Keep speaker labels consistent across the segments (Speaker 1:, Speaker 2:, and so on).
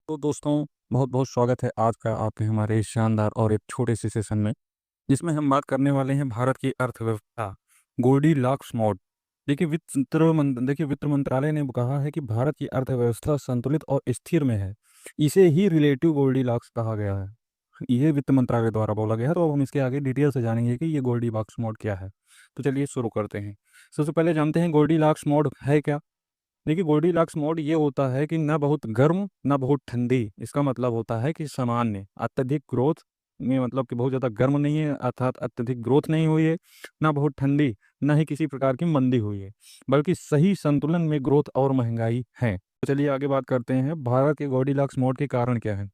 Speaker 1: तो दोस्तों, बहुत-बहुत स्वागत है आज का आपके हमारे इस शानदार और एक छोटे से सेशन में, जिसमें हम बात करने वाले हैं भारत की अर्थव्यवस्था, गोल्डीलॉक्स मोड। देखिए वित्त मंत्रालय ने कहा है कि भारत की अर्थव्यवस्था संतुलित और स्थिर में है। इसे ही रिलेटिव गोल्डीलॉक्स कहा गया है। ये वित्त मंत्रालय द्वारा बोला गया है, तो अब हम इसके आगे डिटेल से जानेंगे कि ये गोल्डीलॉक्स मोड क्या है। तो चलिए शुरू करते हैं। सबसे पहले जानते हैं गोल्डीलॉक्स मोड है क्या? देखिए गोल्डीलॉक्स मोड ये होता है कि ना बहुत गर्म ना बहुत ठंडी। इसका मतलब होता है कि सामान्य अत्यधिक ग्रोथ में, मतलब कि बहुत ज़्यादा गर्म नहीं है अर्थात अत्यधिक ग्रोथ नहीं हुई है, ना बहुत ठंडी, ना ही किसी प्रकार की मंदी हुई है, बल्कि सही संतुलन में ग्रोथ और महंगाई है। तो चलिए आगे बात करते हैं भारत के गोल्डीलॉक्स मोड के कारण क्या है।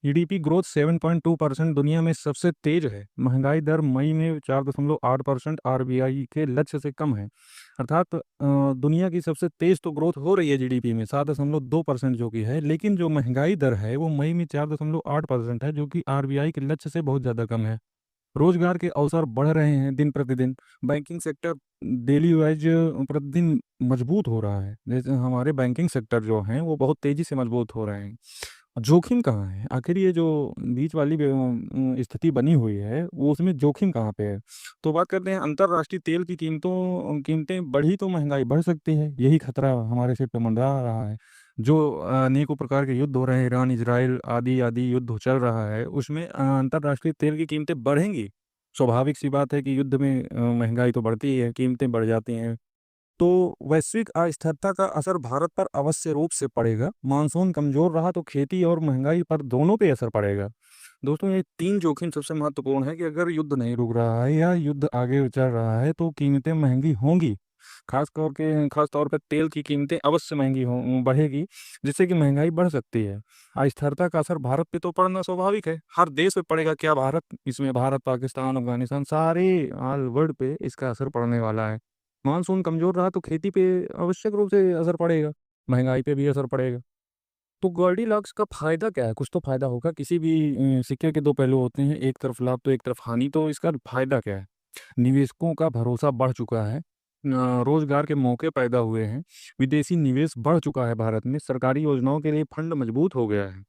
Speaker 1: जीडीपी ग्रोथ 7.2% दुनिया में सबसे तेज है। महंगाई दर मई में 4.8% आरबीआई के लक्ष्य से कम है। अर्थात दुनिया की सबसे तेज तो ग्रोथ हो रही है जीडीपी में 7.2% जो कि है, लेकिन जो महंगाई दर है वो मई में 4.8% है, जो कि आरबीआई के लक्ष्य से बहुत ज़्यादा कम है। रोजगार के अवसर बढ़ रहे हैं दिन प्रतिदिन। बैंकिंग सेक्टर डेली वाइज प्रतिदिन मजबूत हो रहा है। जैसे हमारे बैंकिंग सेक्टर जो हैं वो बहुत तेजी से मजबूत हो रहे हैं। जोखिम कहाँ है आखिर? ये जो बीच वाली स्थिति बनी हुई है वो उसमें जोखिम कहाँ पे है? तो बात करते हैं अंतर्राष्ट्रीय तेल की कीमतें बढ़ी तो महंगाई बढ़ सकती है। यही खतरा हमारे सिर पे मंडरा रहा है। जो अनेकों प्रकार के युद्ध हो रहे हैं, ईरान इजराइल आदि आदि युद्ध चल रहा है, उसमें अंतर्राष्ट्रीय तेल की कीमतें बढ़ेंगी। स्वाभाविक सी बात है कि युद्ध में महंगाई तो बढ़ती ही है, कीमतें बढ़ जाती हैं। तो वैश्विक अस्थिरता का असर भारत पर अवश्य रूप से पड़ेगा। मानसून कमजोर रहा तो खेती और महंगाई पर दोनों पे असर पड़ेगा। दोस्तों, ये तीन जोखिम सबसे महत्वपूर्ण है कि अगर युद्ध नहीं रुक रहा है या युद्ध आगे चल रहा है तो कीमतें महंगी होंगी। खास तौर पर तेल की कीमतें अवश्य महंगी हो बढ़ेगी, जिससे कि महंगाई बढ़ सकती है। अस्थिरता का असर भारत पे तो पड़ना स्वाभाविक है। हर देश पे पड़ेगा, क्या भारत इसमें? भारत, पाकिस्तान, अफगानिस्तान, सारे ऑल वर्ल्ड पे इसका असर पड़ने वाला है। मानसून कमजोर रहा तो खेती पे आवश्यक रूप से असर पड़ेगा, महंगाई पे भी असर पड़ेगा। तो गोल्डीलॉक्स का फायदा क्या है? कुछ तो फायदा होगा। किसी भी सिक्के के दो पहलू होते हैं, एक तरफ लाभ तो एक तरफ हानि। तो इसका फायदा क्या है? निवेशकों का भरोसा बढ़ चुका है। रोजगार के मौके पैदा हुए हैं। विदेशी निवेश बढ़ चुका है भारत में। सरकारी योजनाओं के लिए फंड मजबूत हो गया है।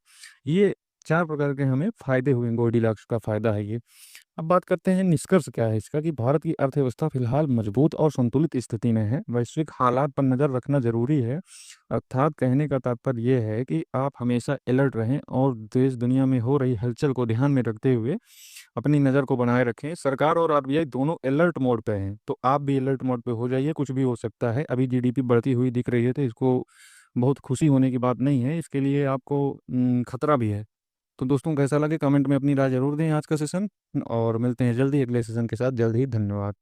Speaker 1: ये चार प्रकार के हमें फायदे हुए। गोल्डीलॉक्स का फायदा है ये। अब बात करते हैं निष्कर्ष क्या है इसका, कि भारत की अर्थव्यवस्था फिलहाल मजबूत और संतुलित स्थिति में है। वैश्विक हालात पर नज़र रखना जरूरी है। अर्थात कहने का तात्पर्य यह है कि आप हमेशा अलर्ट रहें और देश दुनिया में हो रही हलचल को ध्यान में रखते हुए अपनी नज़र को बनाए रखें। सरकार और आरबीआई दोनों अलर्ट मोड पे हैं, तो आप भी अलर्ट मोड पे हो जाइए। कुछ भी हो सकता है। अभी जीडीपी बढ़ती हुई दिख रही है, तो इसको बहुत खुशी होने की बात नहीं है। इसके लिए आपको खतरा भी है। तो दोस्तों, कैसा लगे कमेंट में अपनी राय जरूर दें आज का सेशन, और मिलते हैं जल्दी अगले सेशन के साथ। जल्द ही धन्यवाद।